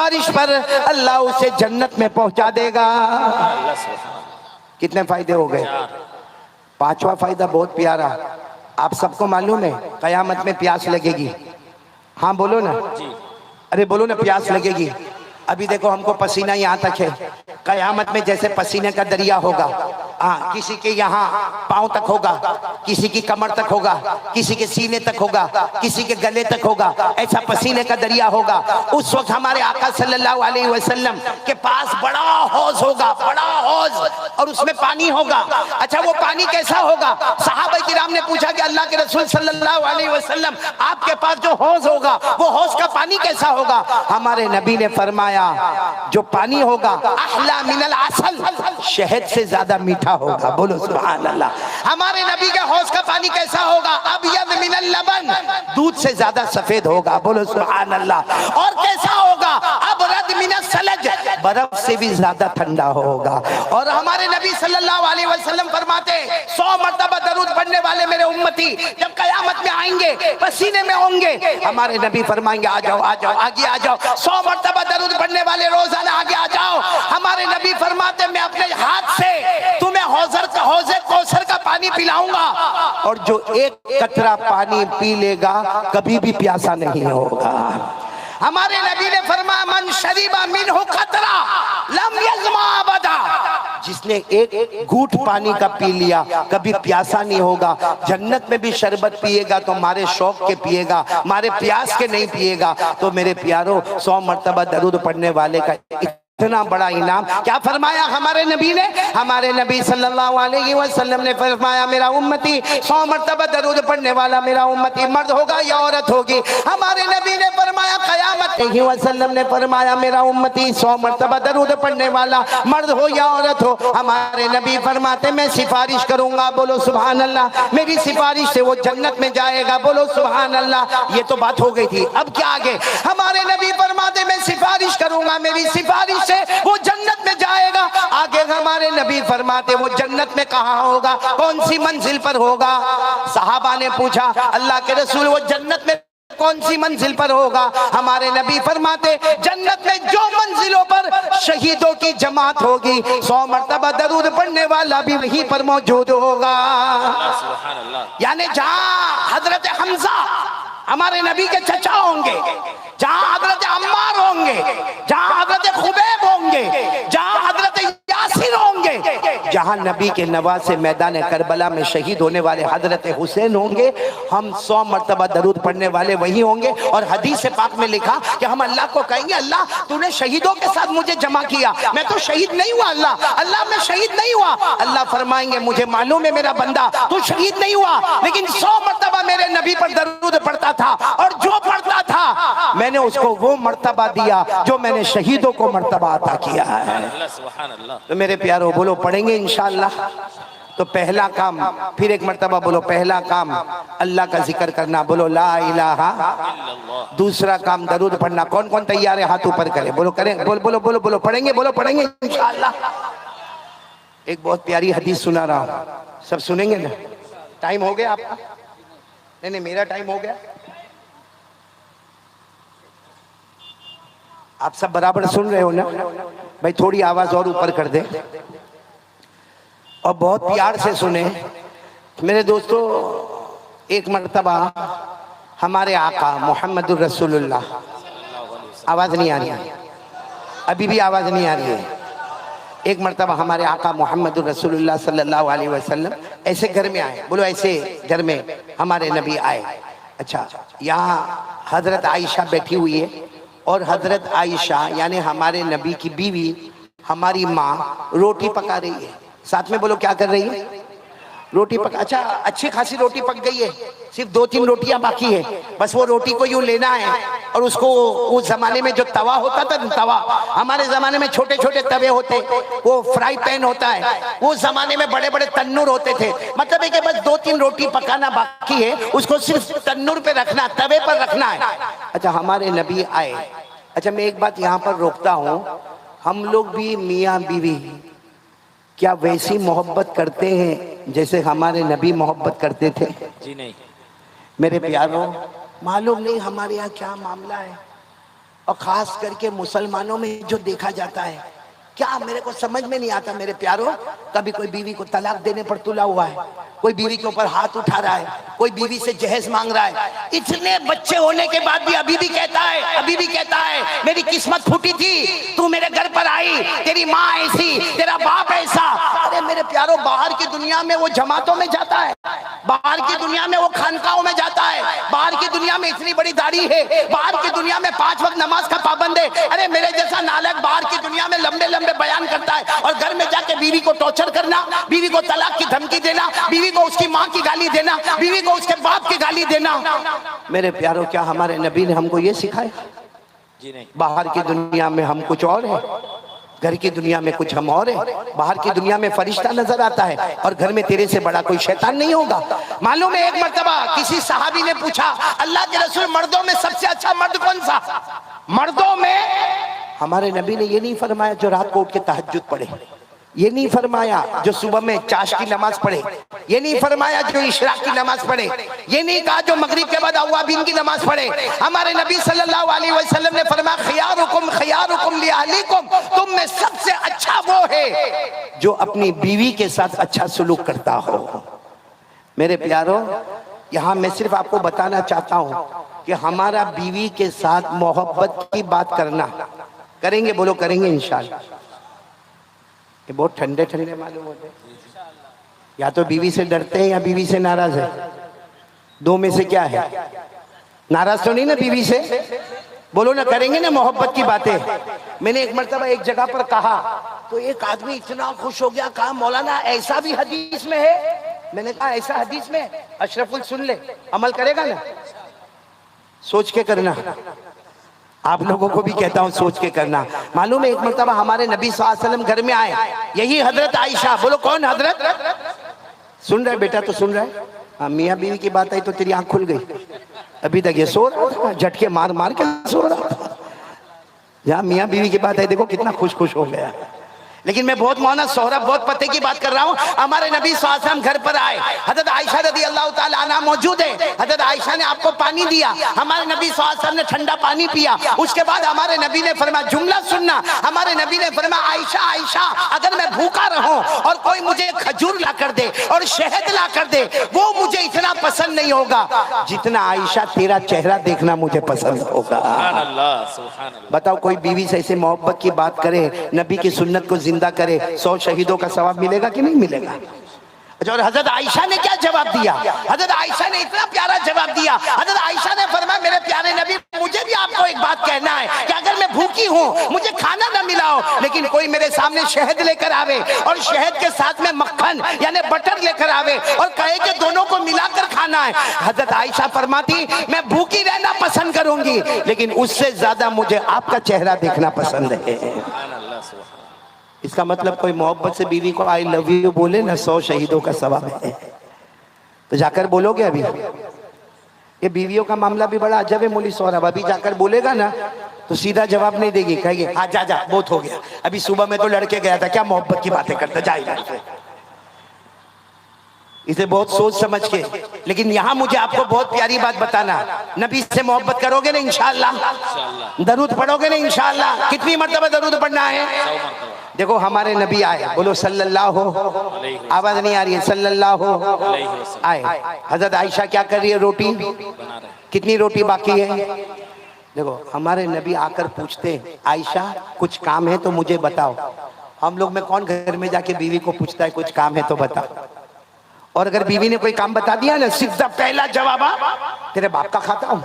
سفارش پر اللہ اسے جنت میں پہنچا دے گا۔ کتنے فائدے ہو گئے؟ پانچواں فائدہ بہت پیارا، آپ سب کو معلوم ہے قیامت میں پیاس لگے گی۔ ہاں بولو نا، ارے بولو نا، پیاس لگے گی۔ ابھی دیکھو ہم کو پسینہ یہاں تک ہے، قیامت میں جیسے پسینے کا دریا ہوگا، کسی کے یہاں پاؤں تک ہوگا، کسی کی کمر تک ہوگا، کسی کے سینے تک ہوگا، کسی کے گلے تک ہوگا، ایسا پسینے کا دریا ہوگا۔ اس وقت ہمارے آقا صلی اللہ علیہ وسلم کے پاس بڑا حوض ہوگا، بڑا حوض، اور اس میں پانی ہوگا۔ اچھا وہ پانی کیسا ہوگا؟ صحابہ کرام نے پوچھا کہ اللہ کے رسول صلی اللہ علیہ وسلم آپ کے پاس جو حوض ہوگا وہ حوض کا پانی کیسا ہوگا؟ ہمارے نبی نے فرمایا جو پانی ہوگا احلا من العسل، شہد سے زیادہ میٹھا ہوگا۔ بولو سبحان اللہ۔ ہمارے نبی کے حوض کا پانی کیسا ہوگا؟ ابیض من اللبن، دودھ سے زیادہ سفید ہوگا۔ بولو سبحان اللہ۔ اور کیسا ہوگا؟ ابرد من الثلج، برف سے بھی زیادہ ٹھنڈا ہوگا۔ اور ہمارے نبی صلی اللہ علیہ وسلم فرماتے 100 مرتبہ درود پڑھنے والے میرے امتی جب قیامت میں آئیں گے پسینے میں ہوں گے، ہمارے نبی فرمائیں گے آ جاؤ آ جاؤ آگے آ جاؤ، 100 مرتبہ درود پڑھنے والے روزانہ آگے آ جاؤ۔ ہمارے نبی فرماتے میں اپنے ہاتھ سے تمہیں حوض کوثر کا پانی پلاؤں گا، اور جو ایک قطرہ پانی پی لے گا کبھی بھی پیاسا نہیں ہوگا۔ ہمارے نبی نے فرمایا من شرب منہ قطرہ لم یظمأ ابدا، جس نے ایک گھوٹ پانی کا پی لیا کبھی پیاسا نہیں ہوگا۔ جنت میں بھی شربت پیے گا تو مارے شوق کے پیے گا، مارے پیاس کے نہیں پیے گا۔ تو میرے پیاروں 100 مرتبہ درود پڑھنے والے کا اتنا بڑا انعام کیا فرمایا ہمارے نبی نے؟ ہمارے نبی صلی اللہ علیہ وسلم نے فرمایا میرا امتی 100 مرتبہ درود پڑھنے والا میرا امتی مرد ہوگا یا عورت ہوگی؟ ہمارے نبی نے فرمایا قیامت علیہ وسلم نے فرمایا میرا امتی 100 مرتبہ درود پڑھنے والا مرد ہو یا عورت ہو۔ ہمارے نبی فرماتے میں سفارش کروں گا، بولو سبحان اللہ، میری سفارش سے وہ جنت میں جائے گا، بولو سبحان اللہ۔ یہ تو بات ہو گئی تھی، اب کیا آگے؟ ہمارے نبی فرماتے میں سفارش کروں گا، میری سفارش سے وہ جنت میں جائے گا۔ آگے ہمارے نبی فرماتے وہ جنت میں کہاں ہوگا، کون سی منزل پر ہوگا؟ صحابہ نے پوچھا اللہ کے رسول وہ جنت میں کون سی منزل پر ہوگا؟ ہمارے نبی فرماتے جنت میں جو منزلوں پر شہیدوں کی جماعت ہوگی 100 مرتبہ درود پڑھنے والا بھی وہیں پر موجود ہوگا۔ یعنی جہاں حضرت حمزہ ہمارے نبی کے چچا ہوں گے، جہاں حضرت عمار ہوں گے، جہاں حضرت خبیب ہوں گے، جہاں حضرت یاسر ہوں گے، جہاں نبی کے نواسے میدان کربلا میں شہید ہونے والے حضرت حسین ہوں گے، ہم 100 مرتبہ درود پڑھنے والے وہی ہوں گے۔ اور حدیث پاک میں لکھا کہ ہم اللہ کو کہیں گے اللہ تو نے شہیدوں کے ساتھ مجھے جمع کیا، میں تو شہید نہیں ہوا، اللہ میں شہید نہیں ہوا۔ اللہ فرمائیں گے مجھے معلوم ہے میرا بندہ تو شہید نہیں ہوا، لیکن 100 مرتبہ میرے نبی پر درود پڑھتا تھا، اور جو پڑھتا تھا میں نے اس کو وہ مرتبہ دیا جو میں نے شہیدوں کو مرتبہ عطا کیا ہے۔ تو میرے پیاروں بولو پڑھیں گے انشاءاللہ۔ تو پہلا کام، پھر ایک مرتبہ بولو، پہلا کام اللہ کا ذکر کرنا، بولو لا الہ۔ دوسرا کام درود پڑھنا۔ کون کون تیار ہے ہاتھ اوپر کرے، بولو کریں، بولو بولو بولو پڑھیں گے، بولو پڑھیں گے انشاءاللہ۔ ایک بہت پیاری حدیث سنا رہا ہوں، سب سنیں گے نا؟ ٹائم ہو گیا آپ کا؟ نہیں میرا ٹائم ہو گیا، آپ سب برابر سن رہے ہو نا؟ بھائی تھوڑی آواز اور اوپر کر دیں اور بہت پیار سے سنیں میرے دوستو۔ ایک مرتبہ ہمارے آقا محمد الرسول اللہ، آواز نہیں آ رہی ہے ابھی بھی آواز نہیں آ رہی ہے۔ ایک مرتبہ ہمارے آقا محمد الرسول اللہ صلی اللہ علیہ وسلم ایسے گھر میں آئے، بولو ایسے گھر میں ہمارے نبی آئے۔ اچھا یہاں حضرت عائشہ بیٹھی ہوئی ہے، اور حضرت عائشہ یعنی ہمارے نبی کی بیوی ہماری ماں روٹی پکا رہی ہے، ساتھ میں بولو کیا کر رہی ہے؟ روٹی پکا۔ اچھا اچھی خاصی روٹی پک گئی ہے، صرف 2-3 روٹیاں باقی ہے، بس وہ روٹی کو یوں لینا ہے، اور اس کو اس زمانے میں جو توا ہوتا تھا، توا ہمارے زمانے میں چھوٹے چھوٹے توے ہوتے، وہ فرائی پین ہوتا ہے، اس زمانے میں بڑے بڑے تنور ہوتے تھے، مطلب ہے کہ بس 2-3 روٹی پکانا باقی ہے، اس کو صرف تنور پہ رکھنا، توے پر رکھنا ہے۔ اچھا ہمارے نبی آئے۔ اچھا میں ایک بات یہاں پر روکتا ہوں، ہم لوگ بھی میاں بیوی کیا ویسی محبت کرتے ہیں جیسے ہمارے نبی محبت کرتے تھے؟ جی نہیں۔ میرے پیاروں معلوم نہیں ہمارے یہاں کیا معاملہ ہے، اور خاص کر کے مسلمانوں میں جو دیکھا جاتا ہے، کیا میرے کو سمجھ میں نہیں آتا میرے پیاروں، کبھی کوئی بیوی کو طلاق دینے پر تلا ہوا ہے، کوئی بیوی کے اوپر ہاتھ اٹھا رہا ہے، کوئی بیوی سے جہیز مانگ رہا ہے، اتنے بچے ہونے کے بعد بھی ابھی بھی کہتا ہے میری قسمت پھوٹی تھی، تو میرے گھر پر آئی، تیری ماں ایسی، تیرا باپ ایسا۔ ارے میرے پیاروں، باہر کی دنیا میں وہ جماعتوں میں جاتا ہے، باہر کی دنیا میں وہ خانقاہوں میں جاتا ہے، باہر کی دنیا میں اتنی بڑی داڑھی ہے، باہر کی دنیا میں 5 وقت نماز کا پابند ہے۔ ارے میرے جیسا نالک باہر کی دنیا میں لمبے بیان کرتا ہے، اور گھر میں جا کے بیوی کو ٹارچر کرنا، بیوی کو طلاق کی دھمکی دینا، بیوی کو اس کی ماں کی گالی دینا، بیوی کو اس کے باپ کی گالی دینا۔ میرے پیاروں، کیا ہمارے نبی نے ہم کو یہ سکھایا؟ جی نہیں۔ باہر کی دنیا میں ہم کچھ اور ہیں، گھر کی دنیا میں کچھ ہم اور ہیں۔ باہر کی دنیا میں فرشتہ نظر آتا ہے، اور گھر میں تیرے سے بڑا کوئی شیطان نہیں ہوگا۔ معلوم ہے، ایک مرتبہ کسی صحابی نے پوچھا، اللہ کے رسول، مردوں میں سب سے اچھا مرد کون سا؟ مردوں میں ہمارے نبی نے یہ نہیں فرمایا جو رات کو اٹھ کے تہجد پڑھے، یہ نہیں فرمایا جو صبح میں چاش کی نماز پڑھے، یہ نہیں فرمایا جو اشراق کی نماز پڑھے، یہ نہیں کہا جو مغرب کے بعد اوابین کی نماز پڑھے۔ ہمارے نبی صلی اللہ علیہ وسلم نے فرمایا، خیارکم لأہلیکم، تم میں سب سے اچھا وہ ہے جو اپنی بیوی کے ساتھ اچھا سلوک کرتا ہو۔ میرے پیاروں، یہاں میں صرف آپ کو بتانا چاہتا ہوں کہ ہمارا بیوی کے ساتھ محبت کی بات کرنا کریں گے، بولو کریں گے انشاءاللہ۔ یہ بہت ٹھنڈے معلوم ہوتے ہیں، یا تو بیوی سے ڈرتے ہیں یا بیوی سے ناراض ہے، دو میں سے کیا ہے؟ ناراض تو نہیں نا بیوی سے؟ بولو نا، کریں گے نا محبت کی باتیں۔ میں نے ایک مرتبہ ایک جگہ پر کہا تو ایک آدمی اتنا خوش ہو گیا، کہا مولانا ایسا بھی حدیث میں ہے؟ میں نے کہا ایسا حدیث میں؟ اشرف سن لے، عمل کرے گا نا؟ سوچ کے کرنا، آپ لوگوں کو بھی کہتا ہوں سوچ کے کرنا۔ معلوم ہے، ایک مرتبہ ہمارے نبی صلی اللہ علیہ وسلم گھر میں آئے، یہی حضرت عائشہ، بولو کون حضرت؟ سن رہے بیٹا؟ تو سن رہے؟ ہاں، میاں بیوی کی بات آئی تو تیری آنکھ کھل گئی، ابھی تک یہ سو رہا تھا، جھٹکے مار کے سو رہا تھا۔ جہاں میاں بیوی کی بات آئی دیکھو کتنا خوش ہو گیا۔ لیکن میں بہت مونس سہراب بہت پتے کی بات کر رہا ہوں۔ ہمارے نبی صلی اللہ علیہ وسلم گھر پر آئے، حضرت عائشہ رضی اللہ تعالیٰ عنہ موجود ہے، حضرت عائشہ نے آپ کو پانی دیا، ہمارے نبی صلی اللہ علیہ وسلم نے ٹھنڈا پانی پیا۔ اس کے بعد ہمارے نبی نے فرمایا، جملہ سننا، ہمارے نبی نے فرمایا، عائشہ اگر میں بھوکا رہوں اور کوئی مجھے کھجور لا کر دے اور شہد لا کر دے، وہ مجھے اتنا پسند نہیں ہوگا جتنا عائشہ تیرا چہرہ دیکھنا مجھے پسند ہوگا۔ سبحان اللہ، سبحان اللہ۔ بتاؤ، کوئی بیوی سے ایسے محبت کی بات کرے، نبی کی سنت کو زندہ کرے، 100 شہیدوں کا ثواب ملے گا کہ نہیں ملے گا؟ اور حضرت عائشہ نے کیا جواب دیا؟ حضرت عائشہ نے اتنا پیارا جواب دیا۔ حضرت عائشہ نے فرمایا، میرے پیارے نبی، مجھے بھی آپ کو ایک بات کہنا ہے کہ اگر میں بھوکی ہوں، مجھے کھانا نہ ملا ہو، لیکن کوئی میرے سامنے شہد لے کر آوے اور شہد کے ساتھ میں مکھن یعنی بٹر لے کر آوے اور کہے کہ دونوں کو ملا کر کھانا ہے، حضرت عائشہ فرماتی، میں بھوکی رہنا پسند کروں گی، لیکن اس سے زیادہ مجھے آپ کا چہرہ دیکھنا پسند ہے۔ سبحان اللہ، سبحان اللہ۔ اس کا مطلب کوئی محبت سے بیوی کو آئی لو یو بولے نا، 100 شہیدوں کا ثواب ہے۔ تو جا کر بولو گے؟ ابھی یہ بیویوں کا معاملہ بھی بڑا عجب ہے مولی سہراب، ابھی جا کر بولے گا نا تو سیدھا جواب نہیں دے گی، کہے گی ہاں جا بہت ہو گیا، ابھی صبح میں تو لڑکے گیا تھا، کیا محبت کی باتیں کرتا، جائے گا اسے بہت سوچ سمجھ کے۔ لیکن یہاں مجھے آپ کو بہت پیاری بات بتانا، نبی سے محبت کرو گے نا انشاءاللہ، درود پڑھو گے نا انشاءاللہ۔ کتنی مرتبہ درود پڑھنا ہے؟ دیکھو ہمارے نبی آئے، بولو صلی اللہ آواز نہیں آ رہی ہے، صلی اللہ آئے۔ حضرت عائشہ کیا کر رہی ہے؟ روٹی، کتنی روٹی باقی ہے؟ دیکھو ہمارے نبی آ کر پوچھتے، عائشہ کچھ کام ہے تو مجھے بتاؤ۔ ہم لوگ میں کون گھر میں جا کے بیوی کو پوچھتا ہے کچھ کام ہے تو بتا؟ اور اگر بیوی نے کوئی کام بتا دیا نا، سیدھا پہلا جواب، تیرے باپ کا کھاتا ہوں،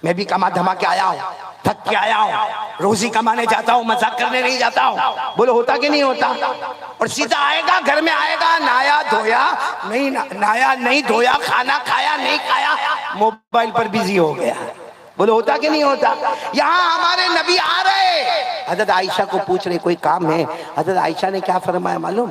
میں بھی کما دھما کے آیا ہوں، تھک کے آیا ہوں، روزی کمانے جاتا ہوں، مذاق کرنے نہیں جاتا ہوں۔ بولو ہوتا کہ نہیں ہوتا؟ اور سیدھا آئے گا، گھر میں آئے گا، نایا دھویا نہیں، نایا نہیں دھویا، کھانا کھایا نہیں کھایا، موبائل پر بیزی ہو گیا۔ بولو ہوتا کہ نہیں ہوتا؟ یہاں ہمارے نبی آ رہے، حضرت عائشہ کو پوچھ رہے کوئی کام ہے، حضرت عائشہ نے کیا فرمایا معلوم؟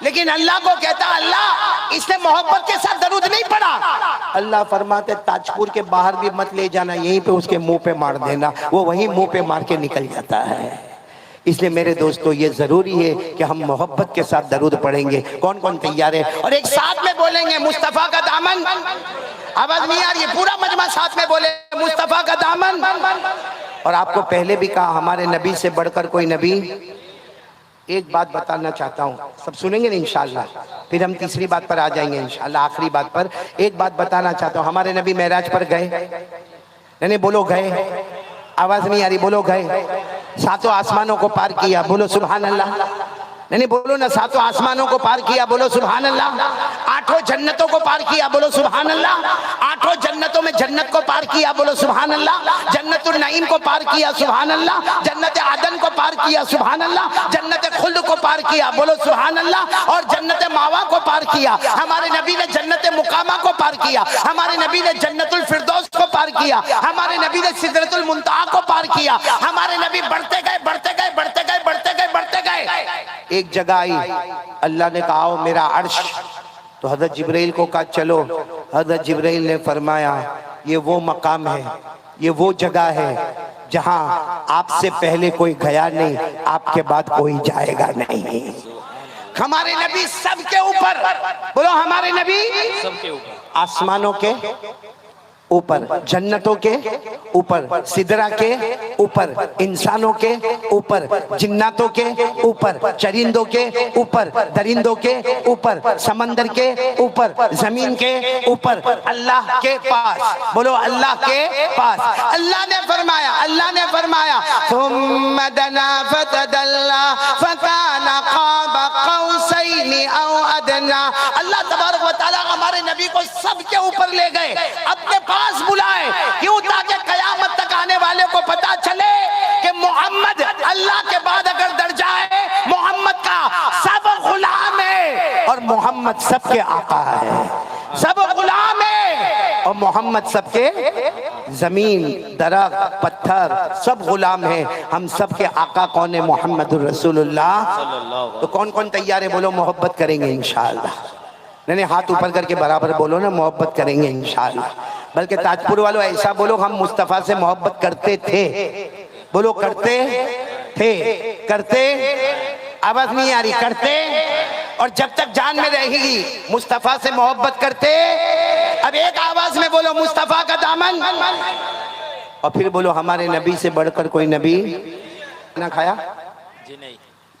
لیکن اللہ کو کہتا اللہ اس نے محبت کے ساتھ درود نہیں پڑھا. اللہ فرماتے تاجپور کے باہر بھی مت لے جانا, یہیں پہ اس کے منہ پہ مار دینا, وہ وہیں منہ پہ مار کے نکل جاتا ہے. اس لیے میرے دوستو یہ ضروری ہے کہ ہم محبت کے ساتھ درود پڑھیں گے. کون کون تیار ہے؟ اور ایک ساتھ میں بولیں گے مصطفیٰ کا دامن. آواز نہیں آ رہی ہے؟ پورا مجمع ساتھ میں بولے مصطفیٰ کا دامن. اور آپ کو پہلے بھی کہا ہمارے نبی سے بڑھ کر کوئی نبی. ایک بات بتانا چاہتا ہوں, سب سنیں گے نا انشاءاللہ, پھر ہم تیسری بات پر آ جائیں گے انشاءاللہ, آخری بات پر. ایک بات بتانا چاہتا ہوں, ہمارے نبی معراج پر گئے, نہیں بولو گئے, آواز نہیں آ رہی, بولو گئے. ساتوں آسمانوں کو پار کیا, بولو سبحان اللہ. نہیں بولو نا, ساتوں آسمانوں کو پار کیا, بولو سبحان اللہ. آٹھوں جنتوں کو پار کیا, بولو سبحان اللہ. آٹھوں جنتوں میں جنت کو پار کیا, بولو سبحان اللہ. جنت النعیم کو پار کیا, سبحان اللہ. جنت عدن کو پار کیا, سبحان اللہ. جنت خلد کو پار کیا, بولو سبحان اللہ. اور جنت ماوا کو پار کیا. ہمارے نبی نے جنت مقامہ کو پار کیا, ہمارے نبی نے جنت الفردوس کو پار کیا, ہمارے نبی نے سدرۃ المنتہا کو پار کیا. ہمارے نبی بڑھتے گئے بڑھتے گئے بڑھتے گئے بڑھتے گئے بڑھتے گئے. ایک جگہ آئی, اللہ نے کہا آؤ میرا عرش, تو حضرت جبرائیل کو کہا چلو. حضرت جبرائیل نے فرمایا یہ وہ مقام ہے, یہ وہ جگہ ہے جہاں آپ سے پہلے کوئی گیا نہیں, آپ کے بعد کوئی جائے گا نہیں. ہمارے نبی سب کے اوپر, بولو ہمارے نبی سب کے اوپر, آسمانوں کے اوپر, جنتوں کے اوپر, سدرہ کے اوپر, انسانوں کے اوپر, جناتوں کے اوپر, چرندوں کے اوپر, درندوں کے اوپر, سمندر کے اوپر, زمین کے اوپر, اللہ کے پاس, بولو اللہ کے پاس. اللہ نے فرمایا ثم دنا فتدلى فكان قاب قوسين او ادنى. اللہ تبارک و تعالی ہمارے نبی کو سب کے اوپر لے گئے, اپنے پاس بلائے. کیوں؟ تاکہ قیامت تک آنے والے کو پتا چلے کہ محمد اللہ کے بعد اگر درجہ ہے, محمد کا سب غلام ہے اور محمد سب کے آقا ہے. سب غلام ہے اور محمد سب کے, زمین, درخت, پتھر سب غلام ہیں. ہم سب کے آقا کون ہے؟ محمد الرسول اللہ. تو کون کون تیار ہے؟ بولو محبت کریں گے انشاءاللہ. نہیں ہاتھ اوپر کر کے برابر بولو نا, محبت کریں گے انشاءاللہ. بلکہ تاجپور والوں ایسا بولو ہم مصطفیٰ سے محبت کرتے تھے, بولو کرتے تھے, کرتے, آواز نہیں آ رہی, کرتے. اور جب تک جان میں رہے گی مصطفیٰ سے محبت کرتے. اب ایک آواز میں بولو مصطفیٰ کا دامن, اور پھر بولو ہمارے نبی سے بڑھ کر کوئی نبی. کھانا کھایا؟ جی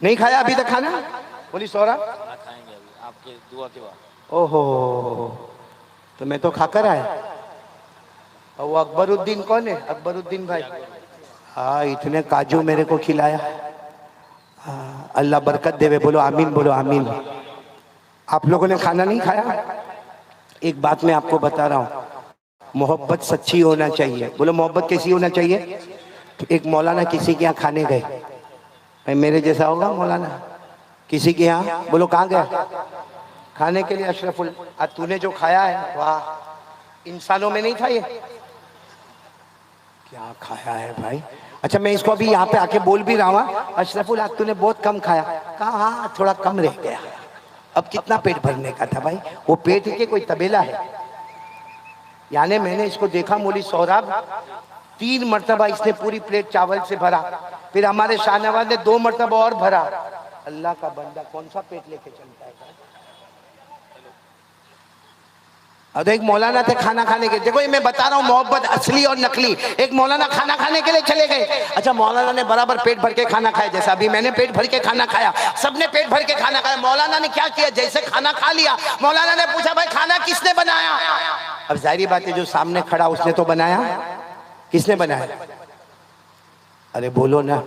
نہیں کھایا ابھی تک کھانا؟ بولی سورا کھائیں گے ابھی آپ کے دعا کے بعد. اوہو, تو میں تو کھا کر آیا. اور وہ اکبر الدین کون ہے؟ اکبر الدین بھائی, ہاں اتنے کاجو میرے کو کھلایا. اللہ برکت دے. بولو آمین, بولو آمین. آپ لوگوں نے کھانا نہیں کھایا؟ ایک بات میں آپ کو بتا رہا ہوں, محبت سچی ہونا چاہیے. بولو محبت کیسی ہونا چاہیے؟ ایک مولانا کسی کے یہاں کھانے گئے, میرے جیسا ہوگا مولانا, کسی کے یہاں, بولو کہاں گیا کھانے کے لیے؟ اشرف تو نے جو کھایا ہے واہ, انسانوں میں نہیں تھا یہ. کیا کھایا ہے بھائی؟ اچھا میں اس کو ابھی یہاں پہ آ کے بول بھی رہا ہوں, اشرف اللہ تو نے بہت کم کھایا. کہا ہاں تھوڑا کم رہ گیا. اب کتنا پیٹ بھرنے کا تھا بھائی؟ وہ پیٹ کے کوئی تبیلا ہے؟ یعنی میں نے اس کو دیکھا مولوی سہراب 3 مرتبہ اس نے پوری پلیٹ چاول سے بھرا, پھر ہمارے شاہ نواز نے 2 مرتبہ اور بھرا. اللہ کا بندہ کون سا پیٹ لے کے چلتا ہے؟ اب ایک مولانا تھے کھانا کھانے کے, دیکھو یہ میں بتا رہا ہوں محبت اصلی اور نقلی. ایک مولانا کھانا کھانے کے لیے چلے گئے. اچھا مولانا نے برابر پیٹ بھر کے کھانا کھایا, جیسا ابھی میں نے پیٹ بھر کے کھانا کھایا, سب نے پیٹ بھر کے کھانا کھایا. مولانا نے کیا کیا, جیسے کھانا کھا لیا مولانا نے پوچھا بھائی کھانا کس نے بنایا؟ اب ظاہری بات ہے جو سامنے کھڑا اس نے تو بنایا. کس نے بنایا؟ ارے بولو نا,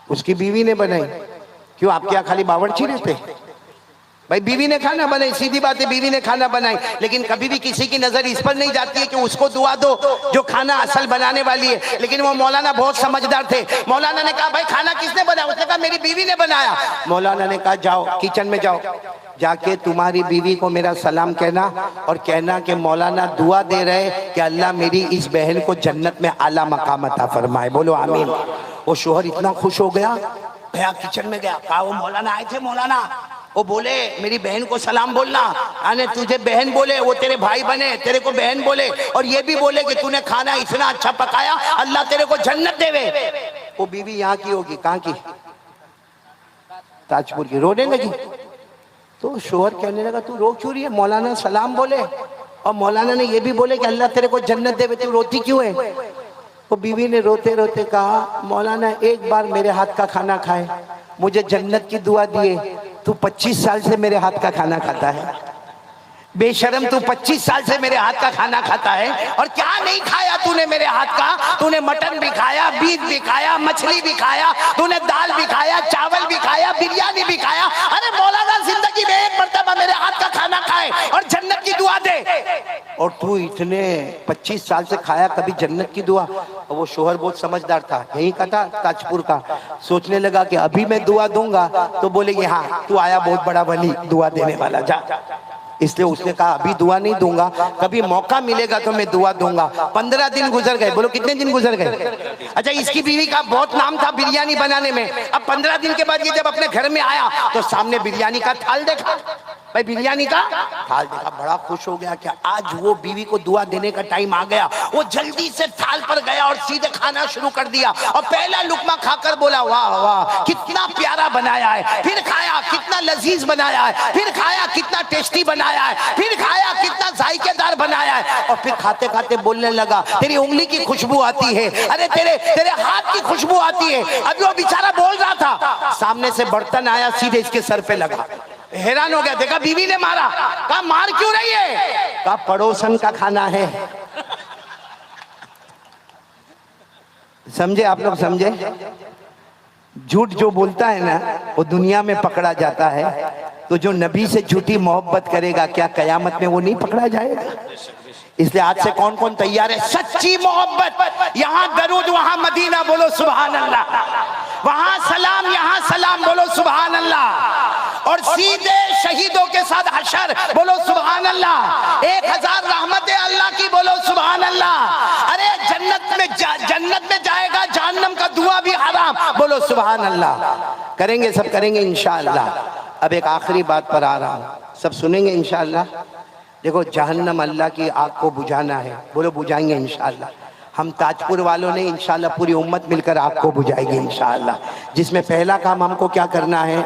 اس کی بیوی نے بنائی. کیوں آپ کے یہاں خالی باورچی رہتے؟ بھائی بیوی نے کھانا بنائی, سیدھی بات ہے بیوی نے کھانا بنائی. لیکن کبھی بھی کسی کی نظر اس پر نہیں جاتی ہے کہ اس کو دعا دو جو کھانا اصل بنانے والی ہے. لیکن وہ مولانا بہت سمجھدار تھے. مولانا نے کہا بھائی کھانا کس نے بنایا؟ اس نے کہا میری بیوی نے بنایا. مولانا نے کہا جاؤ کچن میں جاؤ, جا کے تمہاری بیوی کو میرا سلام کہنا اور کہنا کہ مولانا دعا دے رہے کہ اللہ میری اس بہن کو جنت میں اعلیٰ مقام عطا فرمائے. بولو آمین. وہ شوہر اتنا خوش ہو گیا, گیا کچن میں گیا, کہا وہ مولانا آئے تھے, مولانا وہ بولے میری بہن کو سلام بولنا، آنے تجھے بہن بولے وہ تیرے بھائی بنے، تیرے کو بہن بولے، اور یہ بھی بولے کہ تو نے کھانا اتنا اچھا پکایا اللہ تیرے کو جنت دے وے۔ وہ بیوی یہاں کی ہوگی، کہاں کی؟ تاج پور کی۔ رونے لگی تو شوہر کہنے لگا تو رو کیوں رہی ہے؟ مولانا سلام بولے اور مولانا نے یہ بھی بولے کہ اللہ تیرے کو جنت دے وے، تو روتی کیوں ہے؟ وہ بیوی نے روتے روتے کہا مولانا ایک بار میرے ہاتھ کا کھانا کھائے، مجھے جنت کی دعا دیے، تو 25 سال سے میرے ہاتھ کا کھانا کھاتا ہے، بے شرم تو 25 سال سے میرے ہاتھ کا کھانا کھاتا ہے، اور کیا نہیں کھایا تو نے میرے ہاتھ کا؟ تو نے مٹن بھی کھایا، بیف بھی کھایا، مچھلی بھی کھایا، تو نے دال بھی کھایا، چاول بھی کھایا، بریانی بھی کھایا، ارے مولانا زندگی میں ایک مرتبہ میرے ہاتھ کا کھانا کھائے اور جنت کی دعا دے، اور تو اتنے 25 سال سے کھایا کبھی جنت کی دعا؟ اور وہ شوہر بہت سمجھدار تھا، یہیں کا تھا تاج پور کا، سوچنے لگا کہ ابھی میں دعا دوں گا تو بولے گی ہاں تو آیا بہت بڑا ولی دعا دینے والا، جا۔ اس لیے اس نے کہا ابھی دعا نہیں دوں گا، کبھی موقع ملے گا تو میں دعا دوں گا۔ 15 دن گزر گئے، بولو کتنے دن گزر گئے؟ اچھا اس کی بیوی کا بہت نام تھا بریانی بنانے میں، اب 15 دن کے بعد یہ جب اپنے گھر میں آیا تو سامنے بریانی کا تھال دیکھا، بھائی بریانی کا تھال دیکھا، بڑا خوش ہو گیا کہ آج وہ بیوی کو دعا دینے کا ٹائم آ گیا۔ وہ جلدی سے تھال پر گیا اور سیدھے کھانا شروع کر دیا، اور پہلا لقمہ کھا کر بولا واہ واہ کتنا پیارا بنایا ہے، پھر کھایا کتنا لذیذ بنایا ہے، پھر کھایا کتنا ٹیسٹی بنایا ہے، پھر کھایا کتنا ذائقے دار بنایا ہے، اور پھر کھاتے کھاتے بولنے لگا تیری انگلی کی خوشبو آتی ہے، ارے تیرے ہاتھ کی خوشبو آتی ہے۔ ابھی وہ بیچارہ بول رہا تھا، سامنے سے برتن آیا سیدھے اس کے سر پہ لگا، حیران ہو گیا، دیکھا بیوی نے مارا، کہا مار کیوں رہی ہے؟ کہا پڑوسن کا کھانا ہے۔ سمجھے آپ لوگ؟ سمجھے؟ جھوٹ جو بولتا ہے نا وہ دنیا میں پکڑا جاتا ہے، تو جو نبی سے جھوٹی محبت کرے گا کیا قیامت میں وہ نہیں پکڑا جائے گا؟ اس لیے آج سے کون کون تیار ہے؟ سچی محبت، یہاں درود وہاں مدینہ، بولو سبحان اللہ، وہاں سلام یہاں سلام، بولو سبحان اللہ، اور سیدھے شہیدوں کے ساتھ حشر، بولو سبحان اللہ، 1000 رحمتیں اللہ کی، بولو سبحان اللہ، ارے جنت میں جائے گا، جہنم کا دعا بھی حرام، بولو سبحان اللہ۔ کریں گے، سب کریں گے انشاءاللہ۔ اب ایک آخری بات پر آ رہا ہوں، سب سنیں گے انشاءاللہ۔ دیکھو جہنم اللہ کی آگ کو بجھانا ہے، بولو بجھائیں گے انشاءاللہ۔ ہم تاج پور والوں نے انشاءاللہ پوری امت مل کر آگ کو بجھائے گی انشاءاللہ، جس میں پہلا کام ہم کو کیا کرنا ہے؟